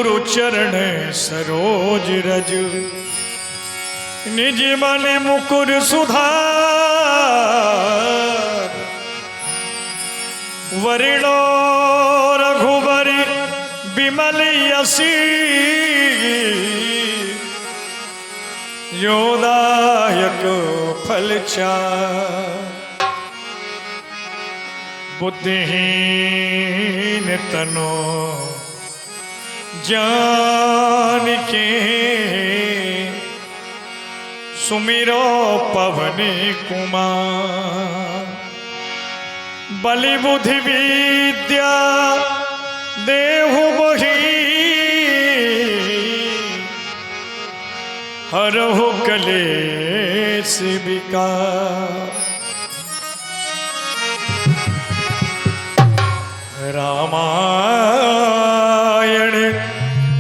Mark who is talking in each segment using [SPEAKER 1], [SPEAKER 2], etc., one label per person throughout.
[SPEAKER 1] गुरु चरण सरोज रज निज मन मुकुर सुधार वरिणो रघुबरी विमल यसी योदायक फल चार बुद्धिहीन तनो जान के सुमिरो पवन कुमार बलि बुद्धि विद्या देहु बही हरहु कलेश विकार रामायण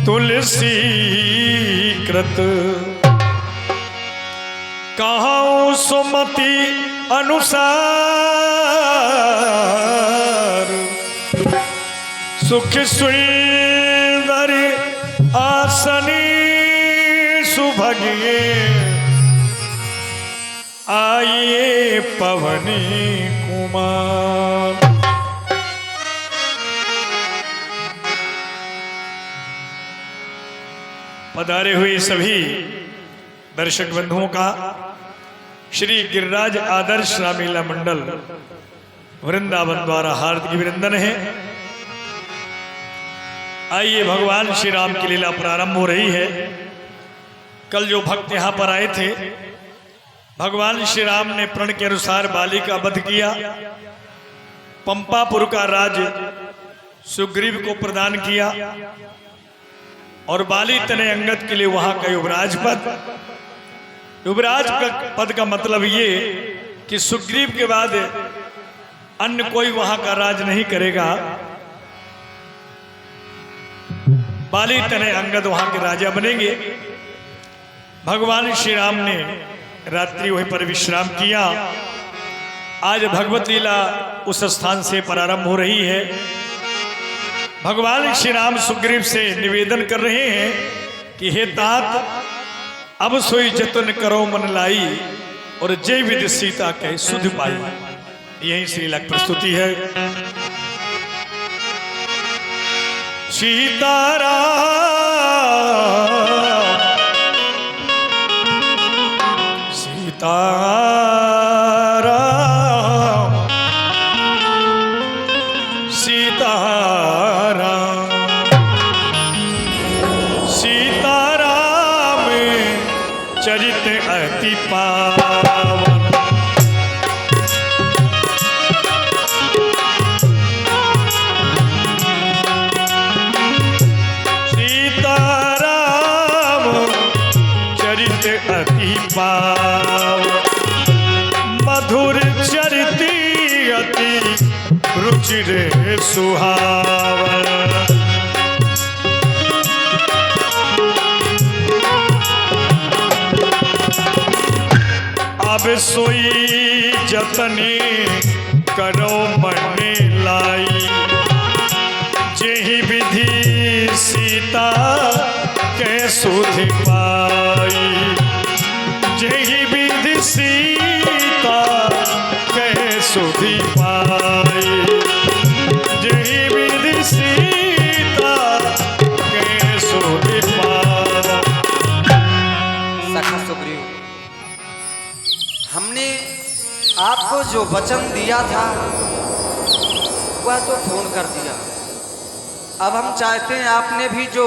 [SPEAKER 1] तुलसी कृत कहाऊं सुमति अनुसार सुख सुंदर आसनी सुभगिए आइए पवनी कुमार। पधारे हुए सभी दर्शक बंधुओं का श्री गिरिराज आदर्श रामलीला मंडल वृंदावन द्वारा हार्दिक अभिनंदन है। आइए भगवान श्री राम की लीला प्रारंभ हो रही है। कल जो भक्त यहाँ पर आए थे, भगवान श्री राम ने प्रण के अनुसार बाली का वध किया, पंपापुर का राज सुग्रीव को प्रदान किया और बाली तने अंगद के लिए वहां का युवराज पद का मतलब ये कि सुग्रीव के बाद अन्य कोई वहां का राज नहीं करेगा। बाली तने अंगद वहां के राजा बनेंगे। भगवान श्री राम ने रात्रि वहीं पर विश्राम किया। आज भगवत लीला उस स्थान से प्रारंभ हो रही है। भगवान श्री राम सुग्रीव से निवेदन कर रहे हैं कि हे तात, अब सोई जतन करो मन लाई और जय विधि सीता कह सुध पाई। यही श्रीलक प्रस्तुति है। सीताराम सीताराम सीताराम सीताराम चरित अति पावन सीताराम चरित अति पावन मधुर चरित अति रुचिर सुहावन अब सोई जतने करो मन लाई जेहि विधि सीता के सुध पाई जेहि विधि सीता के सुध पाई जेहि विधि सीता के सुध पाई।
[SPEAKER 2] सखा सुग्रीव, हमने आपको जो वचन दिया था वह तो पूर्ण कर दिया। अब हम चाहते हैं, आपने भी जो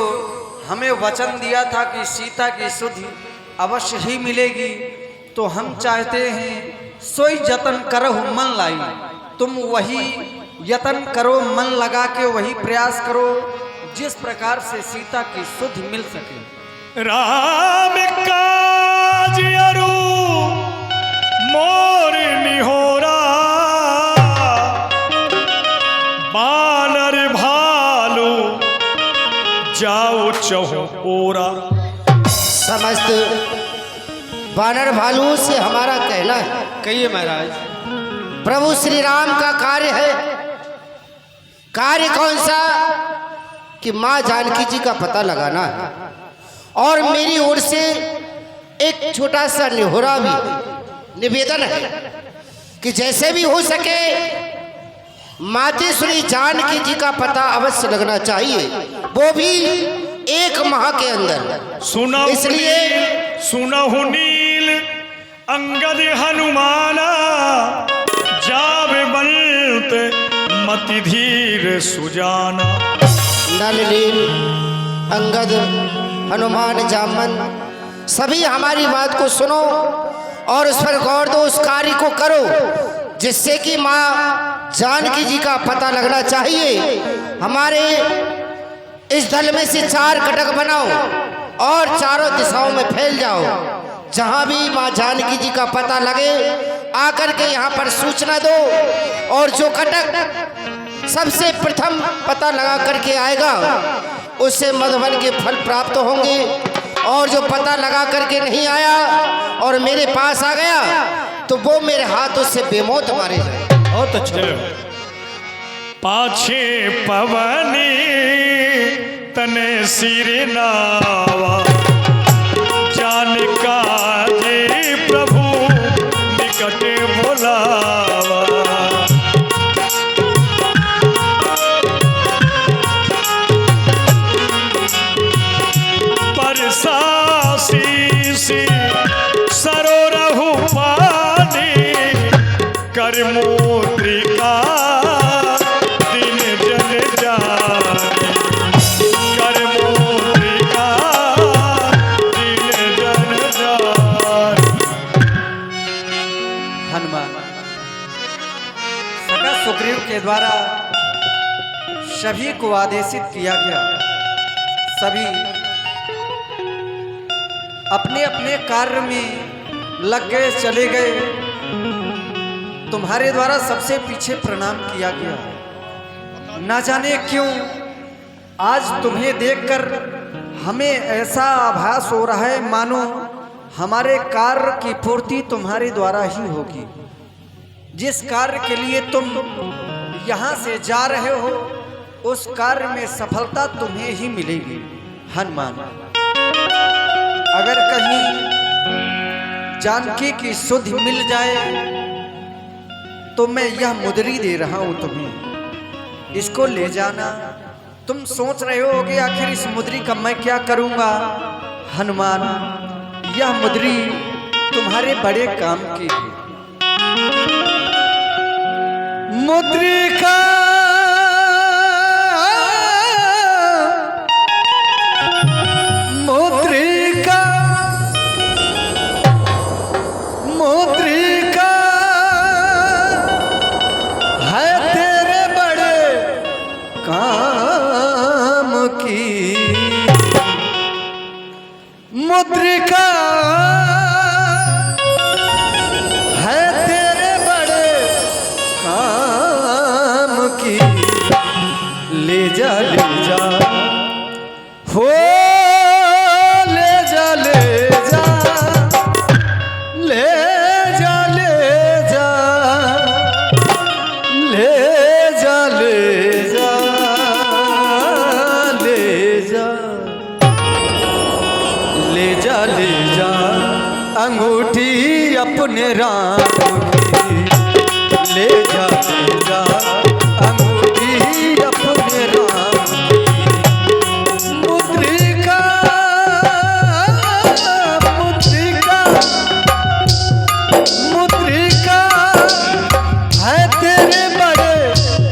[SPEAKER 2] हमें वचन दिया था कि सीता की सुधि अवश्य ही मिलेगी, तो हम चाहते हैं सोई जतन करहु मन लाई। तुम वही यतन करो, मन लगा के वही प्रयास करो जिस प्रकार से सीता की सुधि मिल सके।
[SPEAKER 1] राम काज अरु मोर निहोरा बानर भालू जाओ चहु ओरा।
[SPEAKER 3] समस्त वानर भालुओं से हमारा कहना है।
[SPEAKER 2] कहिए महाराज।
[SPEAKER 3] प्रभु श्री राम का कार्य है। कार्य कौन सा कि माँ जानकी जी का पता लगाना है। और मेरी ओर से एक छोटा सा निहोरा भी निवेदन है कि जैसे भी हो सके मातेश्वरी जानकी जी का पता अवश्य लगना चाहिए, वो भी 1 माह के अंदर।
[SPEAKER 1] सुना
[SPEAKER 3] इसलिए
[SPEAKER 1] सुनहु नील अंगद हनुमाना, जावे बलत मति धीर सुजाना।
[SPEAKER 3] नल नील अंगद हनुमान जामन सभी हमारी बात को सुनो और उस पर गौर दो, उस कार्य को करो जिससे कि माँ जानकी जी का पता लगना चाहिए। हमारे इस दल में से 4 कटक बनाओ और चारों दिशाओं में फैल जाओ। जहाँ भी माँ जानकी जी का पता लगे आकर के यहाँ पर सूचना दो, और जो कटक सबसे प्रथम पता लगा करके आएगा उससे मधुबन के फल प्राप्त होंगे। और जो पता लगा करके नहीं आया और मेरे पास आ गया तो वो मेरे हाथों से बेमौत मारे जाए।
[SPEAKER 1] बहुत अच्छा। पाछे पवनी तने सिर नावा, जान काजे प्रभु निकट बुलावा। परसासी सरोरहु पानी, कर मुद्रिका दिन जन जाने। कर मुद्रिका दिन जन जाने।
[SPEAKER 2] हनुमान सका सुग्रीव के द्वारा सभी को आदेशित किया गया। सभी अपने अपने कार्य में लग गए, चले गए। तुम्हारे द्वारा सबसे पीछे प्रणाम किया गया। न जाने क्यों आज तुम्हें देखकर हमें ऐसा आभास हो रहा है मानो हमारे कार्य की पूर्ति तुम्हारे द्वारा ही होगी। जिस कार्य के लिए तुम यहाँ से जा रहे हो उस कार्य में सफलता तुम्हें ही मिलेगी। हनुमान, अगर कहीं जानकी की सुधि मिल जाए तो मैं यह मुद्री दे रहा हूं तुम्हें, इसको ले जाना। तुम सोच रहे होगे आखिर इस मुद्री का मैं क्या करूंगा। हनुमान, यह मुद्री तुम्हारे बड़े काम की है। मुद्रिका मुद्रिका मुद्रिका है तेरे बड़े काम की। मुद्रिका है तेरे बड़े काम की। ले जा हो, ले जा ले जा ले जा ले जा ले जा ले जा ले जा ले जा ले जा अंगूठी अपने राम की। ले जा अंगूठी अपने राम की। मुद्रिका मुद्रिका मुद्रिका है तेरे बड़े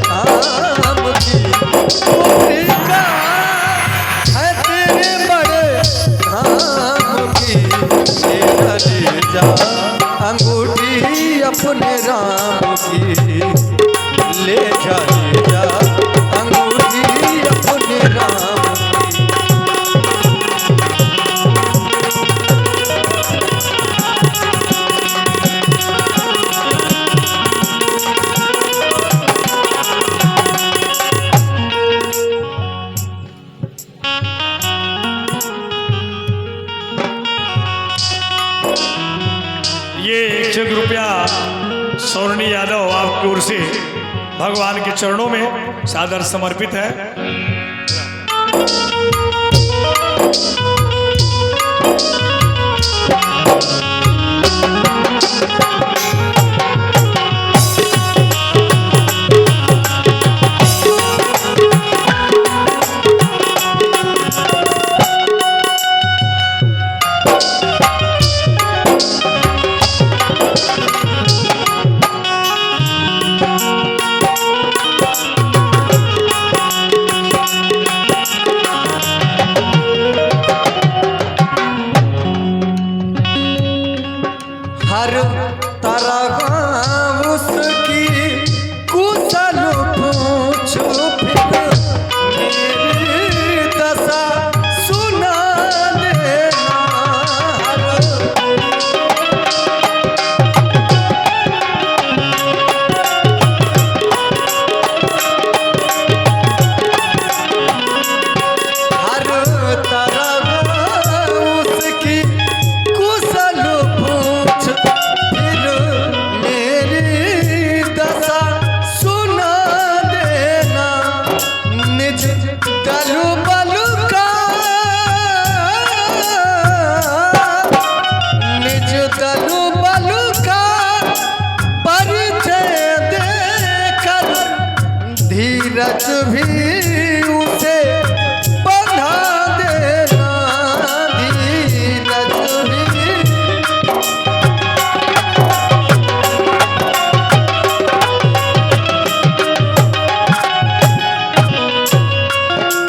[SPEAKER 2] काम की। मुद्रिका है तेरे बड़े काम की। ले जा अंगूठी अपने राम की। ले जा अंगूठी अपने राम की।
[SPEAKER 1] ये 1 रुपया सौरणी यादव आपकी ओर से भगवान के चरणों में सादर समर्पित है।
[SPEAKER 2] हर तरह उसकी कुशल पूछो फिर मेरी दशा सुना देना। हर तरह उसकी कुशल पूछ फिर मेरी दशा सुना देना। निज दलु बलु का निज दलु बलु का परिचय देकर धीरज भी उसे बंधा देना। धीरज भी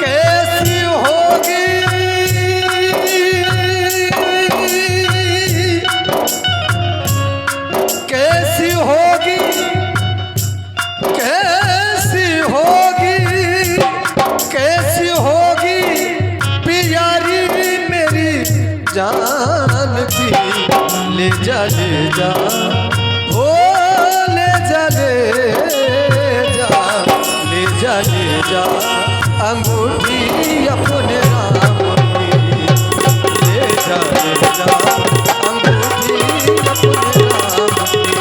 [SPEAKER 2] कैसी होगी कैसी होगी कैसी होगी कैसी होगी प्यारी मेरी जान की। ले जा ओ ले जा ले जा अंगूठी अपने राम की। ले जा अंगूठी अपने राम की।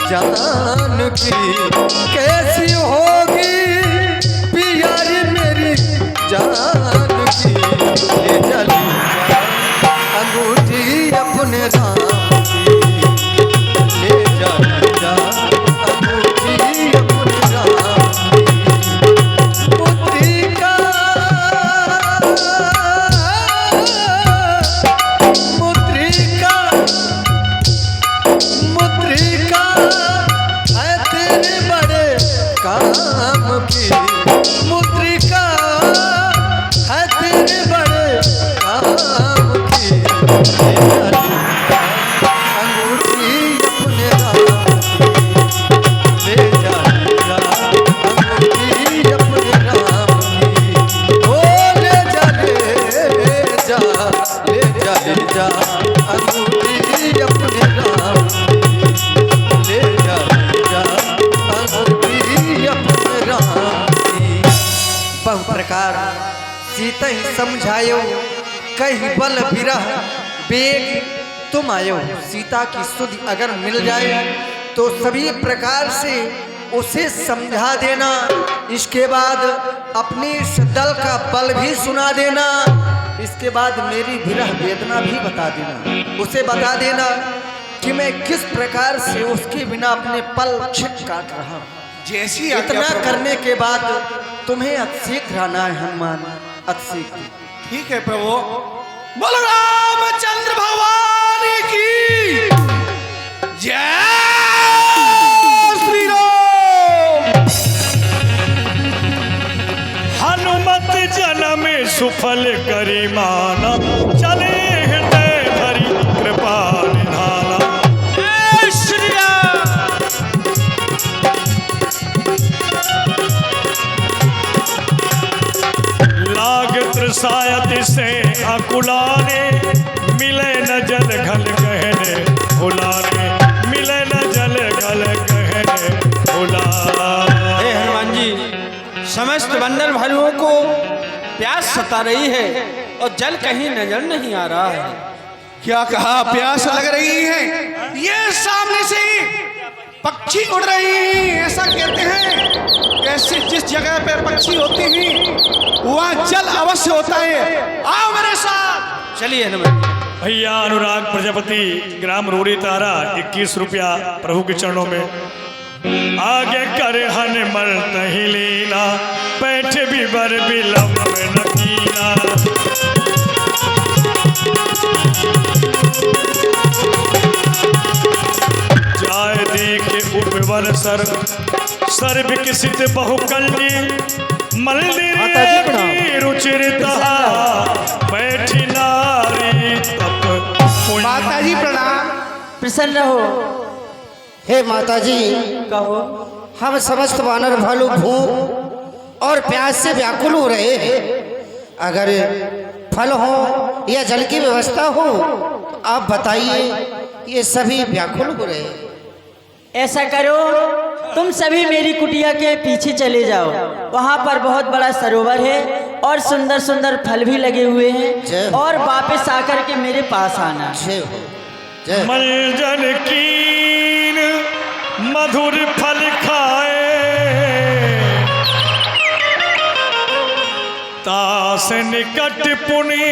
[SPEAKER 2] जान की कैसी होगी प्यारी मेरी जान की। ले चली अंगूठी अपने राम की, ले जा अंगूठी अपने राम की। मुद्रिका मुद्रिका मुद्रिका है तेरे बड़े बड़े बड़े काम की अंगूठी अपने ले जा अंगूठी अपने राम की ओ ले जा अंगूठी अपने राम ले जा अंगूठी अपने राम की। बहु प्रकार सीता ही समझायो कहीं बल विरह बेग तुम आयो। सीता की सुधि अगर मिल जाए तो सभी प्रकार से उसे समझा देना। इसके बाद अपनी इस दल का बल भी सुना देना। इसके बाद मेरी विरह वेदना भी बता देना। उसे बता देना कि मैं किस प्रकार से उसके बिना अपने पल छिप काट रहा हूं।
[SPEAKER 4] जैसी
[SPEAKER 2] इतना करने के बाद तुम्हें अतिशीघ्र आना है हनुमान, अतिशीघ्र।
[SPEAKER 4] ठीक है प्रभु। बोलो रामचंद्र भगवान की जय श्री राम।
[SPEAKER 1] हनुमत जन्म सुफल करी माना, चले हृदय धरि कृपा निधाना।
[SPEAKER 4] जय श्री राम।
[SPEAKER 1] लाग त्रसायत से अकुलाने, मिले न जल घल कहने भुलाने, मिले न जल घल कहने भुलाने।
[SPEAKER 5] हे हनुमान जी, समस्त बंदर भालुओं को प्यास सता रही है और जल कहीं नजर नहीं आ रहा है।
[SPEAKER 4] क्या कहा? प्यास लग रही है? ये सामने से ही पक्षी उड़ रही हैं, ऐसा कहते हैं। कैसे जिस जगह पे पक्षी होती हैं वहाँ जल अवश्य होता है। आओ मेरे साथ।
[SPEAKER 5] चलिए हनुमान जी।
[SPEAKER 1] भैया अनुराग प्रजापति ग्राम रोड़ी तारा 21 रुपया प्रभु के चरणों में। आगे कर हन मर्त ही लीना, बैठ भी बर बिलम्ब न कीना। जाय देखे उपवन सर विकसित बहुकल्ली, मंदिर रुचिरता बैठी नारी तप।
[SPEAKER 4] माता जी प्रणाम।
[SPEAKER 3] प्रसन्न रहो। हे माता जी,
[SPEAKER 5] कहो।
[SPEAKER 3] हम समस्त वानर भालू भूख और प्यास से व्याकुल हो रहे हैं। अगर फल हो या जल की व्यवस्था हो तो आप बताइए। ये सभी व्याकुल हो रहे हैं।
[SPEAKER 6] ऐसा करो, तुम सभी मेरी कुटिया के पीछे चले जाओ। वहाँ पर बहुत बड़ा सरोवर है और सुंदर सुंदर फल भी लगे हुए हैं। और वापस आकर के मेरे पास आना।
[SPEAKER 3] जय हो, जय।
[SPEAKER 1] मलजन कीन मधुर फल खाए, तास निकट पुनि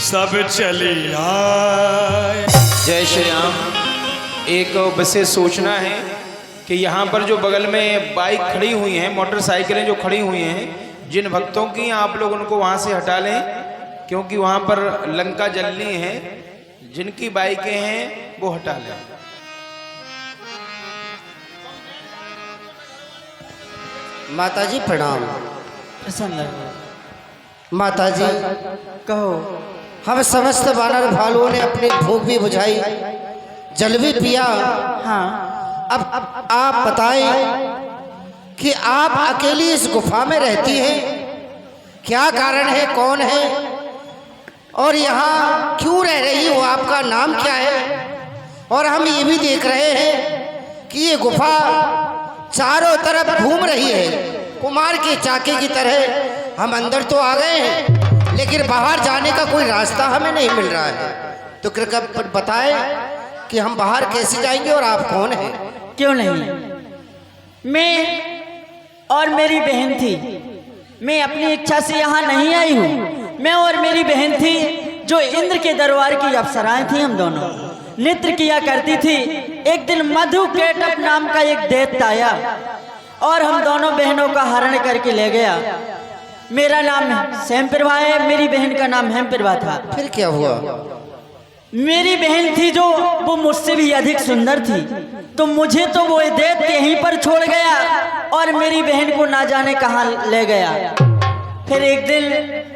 [SPEAKER 1] सब चली आए।
[SPEAKER 5] जय श्री राम। एक विशेष सूचना है कि यहाँ पर जो बगल में बाइक खड़ी हुई हैं, मोटरसाइकिलें जो खड़ी हुई हैं, जिन भक्तों की आप लोग उनको वहाँ से हटा लें, क्योंकि वहाँ पर लंका जलनी है। जिनकी बाइकें हैं वो हटा लें।
[SPEAKER 3] माता जी प्रणाम।
[SPEAKER 6] प्रसन्न रहो।
[SPEAKER 3] माता जी
[SPEAKER 6] कहो।
[SPEAKER 3] हम समस्त वानर भालुओं ने अपनी भूख भी बुझाई, जल भी पिया।
[SPEAKER 6] हाँ।
[SPEAKER 3] अब आप बताएं कि आप अकेली इस गुफा में रहती हैं, क्या कारण है, कौन है और यहाँ क्यों रह रही हो, आपका नाम क्या है? और हम ये भी देख रहे हैं कि ये गुफा चारों तरफ घूम रही है, कुमार के चाके की तरह। हम अंदर तो आ गए हैं लेकिन बाहर जाने का कोई रास्ता हमें नहीं मिल रहा है। तो कृपया बताएं कि हम बाहर कैसे जाएंगे और आप कौन हैं?
[SPEAKER 6] क्यों नहीं, मैं और मेरी बहन थी। मैं अपनी इच्छा से यहाँ नहीं आई हूँ। मैं और मेरी बहन थी जो इंद्र के दरबार की अप्सराएं थी। हम दोनों नृत्य किया करती थी। एक दिन मधु केटप नाम का एक दैत्य आया और हम दोनों बहनों का हरण करके ले गया। मेरा नाम सैमप्रभा है, मेरी बहन का नाम हेमप्रभा था।
[SPEAKER 3] फिर क्या हुआ?
[SPEAKER 6] मेरी बहन थी जो वो मुझसे भी अधिक सुंदर थी, तो मुझे तो वो दैत्य यहीं पर छोड़ गया और मेरी बहन को ना जाने कहाँ ले गया। फिर एक दिन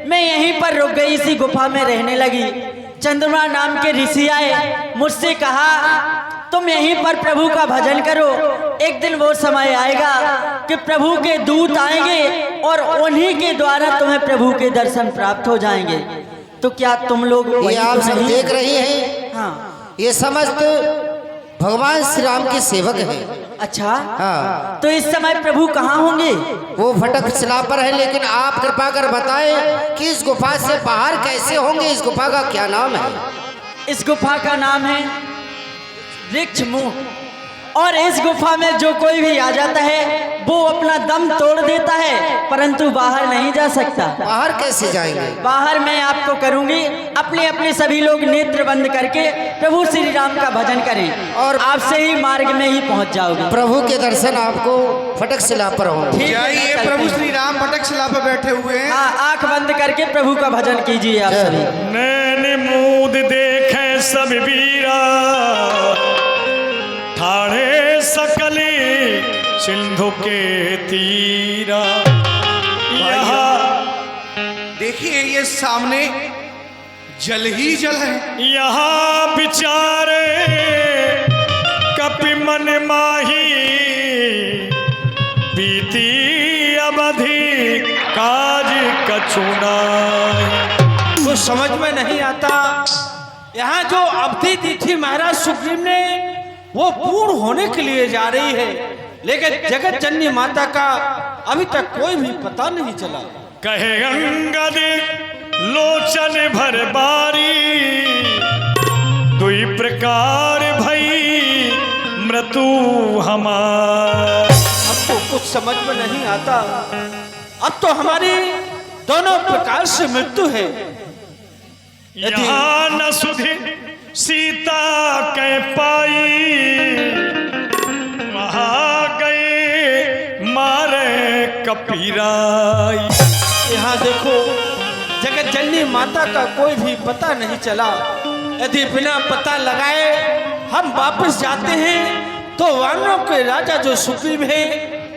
[SPEAKER 6] मैं यहीं पर रुक गई, इसी गुफा में रहने लगी। चंद्रमा नाम के ऋषि आए, मुझसे कहा तुम यहीं पर प्रभु का भजन करो, एक दिन वो समय आएगा कि प्रभु के दूत आएंगे और उन्हीं के द्वारा तुम्हें प्रभु के दर्शन प्राप्त हो जाएंगे। तो क्या तुम लोग
[SPEAKER 3] ये
[SPEAKER 6] वही
[SPEAKER 3] आप
[SPEAKER 6] तो
[SPEAKER 3] सब
[SPEAKER 6] नहीं?
[SPEAKER 3] देख रही हैं,
[SPEAKER 6] हाँ।
[SPEAKER 3] ये समस्त भगवान श्री राम के सेवक हैं।
[SPEAKER 6] अच्छा,
[SPEAKER 3] हाँ,
[SPEAKER 6] तो इस समय प्रभु कहाँ होंगे?
[SPEAKER 3] वो फटक शिला पर है, लेकिन आप कृपा कर बताएं कि इस गुफा से बाहर कैसे होंगे? इस गुफा का क्या नाम है?
[SPEAKER 6] इस गुफा का नाम है वृक्ष मुंह, और इस गुफा में जो कोई भी आ जाता है वो अपना दम तोड़ देता है, परंतु बाहर नहीं जा सकता।
[SPEAKER 3] बाहर कैसे जाएंगे?
[SPEAKER 6] बाहर मैं आपको करूंगी, अपने अपने सभी लोग नेत्र बंद करके प्रभु श्री राम का भजन करें और आपसे ही मार्ग में ही पहुंच जाओगे।
[SPEAKER 3] प्रभु के दर्शन आपको फटक शिला पर होंगे।
[SPEAKER 6] ठीक है,
[SPEAKER 4] जाइए,
[SPEAKER 6] चलते
[SPEAKER 4] प्रभु
[SPEAKER 6] हैं।
[SPEAKER 4] श्री राम फटक शिला पर बैठे हुए हैं।
[SPEAKER 6] हाँ, आंख बंद करके प्रभु का भजन कीजिए आप सभी।
[SPEAKER 1] नैन मूद देखे सब वीरा, ठाणे सकली सिंधु के तीरा। यहाँ
[SPEAKER 4] देखिए ये सामने जल ही जल है।
[SPEAKER 1] यहाँ बिचारे कपि मन माही, बीती अवधि काज कछुना।
[SPEAKER 5] तो समझ में नहीं आता, यहाँ जो अवधि दी थी महाराज सुग्रीव ने वो पूर्ण होने के लिए जा रही है, लेकिन जगत जननी माता का अभी तक कोई भी पता नहीं चला।
[SPEAKER 1] कहे अंगद लोचन भर बारी, दुई प्रकार भई मृत्यु हमार।
[SPEAKER 5] अब तो कुछ समझ में नहीं आता, अब तो हमारी दोनों प्रकार से मृत्यु है।
[SPEAKER 1] यहाँ न सुधि सीता के पाई, वहाँ गए मारे कपीराई।
[SPEAKER 5] यहाँ देखो जगत जननी माता का कोई भी पता नहीं चला। यदि बिना पता लगाए हम वापस जाते हैं तो वानरों के राजा जो सुग्रीव है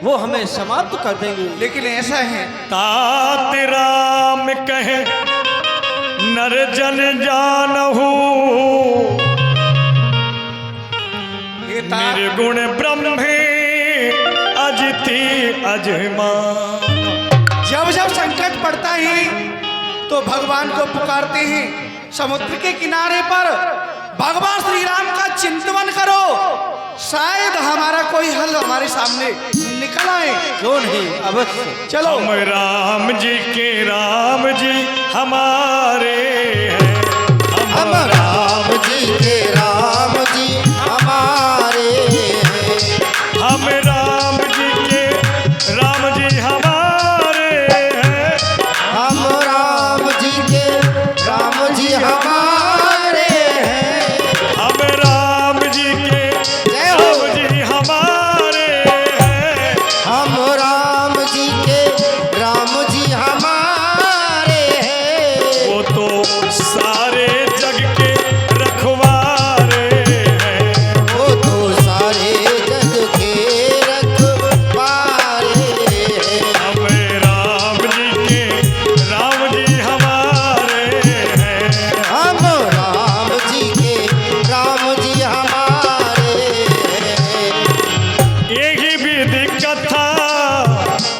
[SPEAKER 5] वो हमें समाप्त कर देंगे।
[SPEAKER 4] लेकिन ऐसा है
[SPEAKER 1] तात राम कहे नर जन जानहु, निर्गुण ब्रह्मे अजिति अजमान।
[SPEAKER 4] जब जब संकट पड़ता है तो भगवान को पुकारते हैं। समुद्र के किनारे पर भगवान श्री राम का चिंतन करो, शायद हमारा कोई हल हमारे सामने निकल आए।
[SPEAKER 5] क्यों नहीं, अवश्य
[SPEAKER 4] चलो।
[SPEAKER 1] हम राम जी के राम जी हमारे हैं,
[SPEAKER 3] हम राम जी के राम जी हमारे हैं।
[SPEAKER 1] हम राम जी के राम जी हमारे हैं।
[SPEAKER 3] हम राम जी के राम जी हमारे हैं।
[SPEAKER 1] हम राम जी के
[SPEAKER 3] जय हो।
[SPEAKER 1] राम जी हमारे हैं।
[SPEAKER 3] हम राम जी के राम जी हमारे हैं।
[SPEAKER 1] वो तो सारे जग के रखवारे हैं।
[SPEAKER 3] वो तो सारे जग के रखवारे हैं।
[SPEAKER 1] हम राम जी के राम जी हमारे हैं।
[SPEAKER 3] हम राम जी के राम जी हमारे हैं।
[SPEAKER 1] यही विधि कथा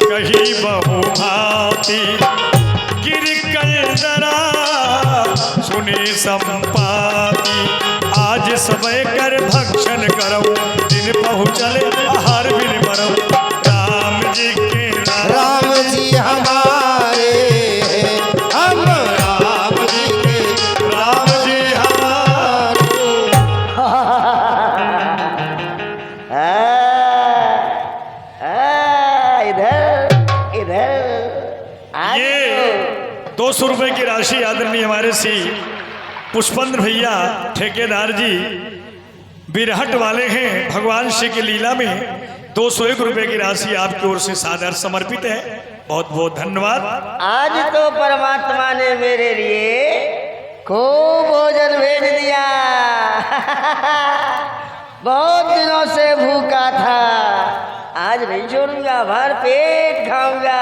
[SPEAKER 1] कही बहु भांति, गिर कंदरा सुनी संपाति। आज सबे कर भक्षण करो, दिन पहुँचले आहार बिन मरो। राम जी के
[SPEAKER 3] राम जी हमारे हैं। हम राम जी के
[SPEAKER 1] राम जी हमारे। ये 200 रुपए की राशि आदरणीय हमारे सी पुष्पेंद्र भैया ठेकेदार जी बिरहट वाले हैं। भगवान श्री की लीला में 201 रुपए की राशि आपकी ओर से सादर समर्पित है। बहुत बहुत धन्यवाद।
[SPEAKER 7] आज तो परमात्मा ने मेरे लिए खूब भोजन भेज दिया। बहुत दिनों से भूखा था, आज नहीं छोड़ूंगा, भर पेट खाऊंगा,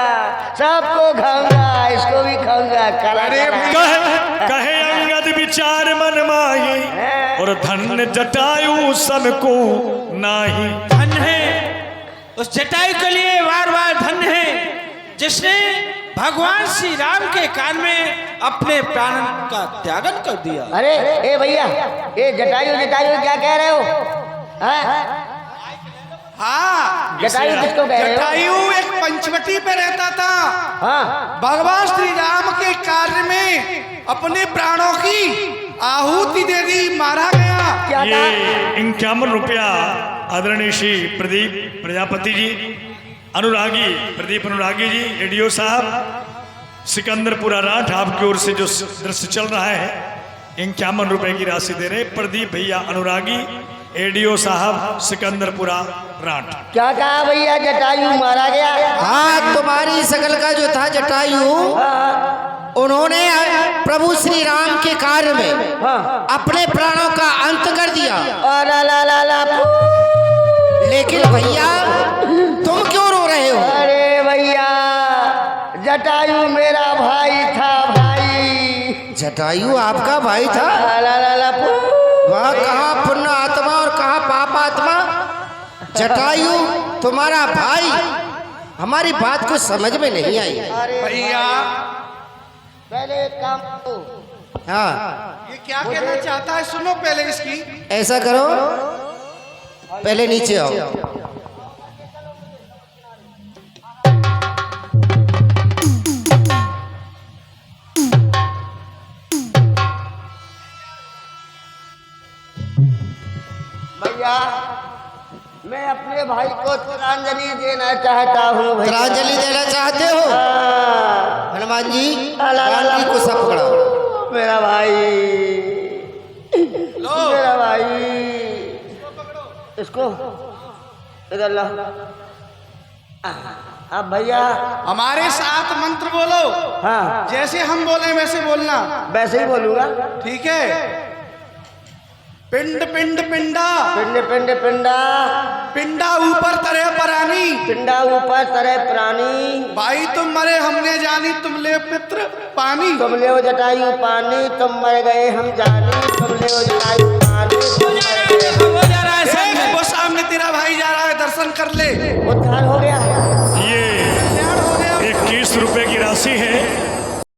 [SPEAKER 7] सबको खाऊंगा, इसको भी खाऊंगा।
[SPEAKER 1] कहे अंगद विचार मन माही और धन्य जटायु सबको नाही।
[SPEAKER 5] धन है उस जटायु के लिए बार बार धन है जिसने भगवान श्री राम के कान में अपने प्राण का त्यागन कर दिया।
[SPEAKER 7] अरे ए भैया, ये जटायु जटायु क्या कह रहे हो?
[SPEAKER 4] हाँ,
[SPEAKER 7] जटायु किसको कह रहे हो?
[SPEAKER 4] जटायु एक पंचवटी पे रहता था।
[SPEAKER 7] हाँ,
[SPEAKER 4] भगवान श्री राम के कार्य में अपने प्राणों की आहुति दे दी, मारा गया।
[SPEAKER 7] क्या
[SPEAKER 1] ये
[SPEAKER 7] कहा?
[SPEAKER 1] 51 रुपया आदरणीय श्री प्रदीप प्रजापति जी, अनुरागी प्रदीप अनुरागी जी, एडीओ साहब, सिकंदरपुरा राठ, आपकी ओर से जो दृश्य चल रहा है 51 रुपए की राशि दे रहे प्रदीप भैया अनुरागी, एडीओ साहब, सिकंदरपुरा राठ।
[SPEAKER 7] क्या कहा भैया? जटायु मारा गया?
[SPEAKER 3] हाँ, तुम्हारी सकल का जो था जटायु, उन्होंने प्रभु श्री राम के कार्य में अपने प्राणों का अंत कर दिया। लेकिन भैया तुम क्यों रो रहे हो?
[SPEAKER 7] अरे भैया, जटायु मेरा भाई था, भाई।
[SPEAKER 3] जटायु आपका भाई था? वह कहाँ पुण्य आत्मा और कहाँ पाप आत्मा? जटायु तुम्हारा भाई, हमारी बात को समझ में नहीं आई।
[SPEAKER 4] भैया
[SPEAKER 7] पहले एक काम करो।
[SPEAKER 3] हाँ,
[SPEAKER 4] ये क्या कहना चाहता है, सुनो पहले इसकी।
[SPEAKER 3] ऐसा करो, पहले नीचे आओ।
[SPEAKER 7] भैया, मैं अपने भाई को तिलांजलि देना चाहता हूँ।
[SPEAKER 3] तिलांजलि देना चाहते हो? हनुमान जी, गांधी को सब पकड़ाओ।
[SPEAKER 7] मेरा भाई, मेरा भाई, इसको इधर ला। अब भैया
[SPEAKER 4] हमारे साथ मंत्र बोलो।
[SPEAKER 7] हाँ,
[SPEAKER 4] जैसे हम बोले वैसे बोलना।
[SPEAKER 7] वैसे ही बोलूंगा।
[SPEAKER 4] ठीक है। पिंड पिंड पिंडा,
[SPEAKER 7] पिंड पिंड पिंडा,
[SPEAKER 4] पिंडा ऊपर तरे परानी,
[SPEAKER 7] पिंडा ऊपर तरे प्राणी।
[SPEAKER 4] भाई तुम मरे हमने जानी, तुम ले पित्र पानी।
[SPEAKER 7] तुम ले हो जटायु पानी, तुम मर गए हम जानी। तुम ले हो जटायु पानी, तुम मर गए हम।
[SPEAKER 4] वो सामने तेरा भाई जा रहा है, दर्शन कर ले।
[SPEAKER 7] उद्धार हो गया।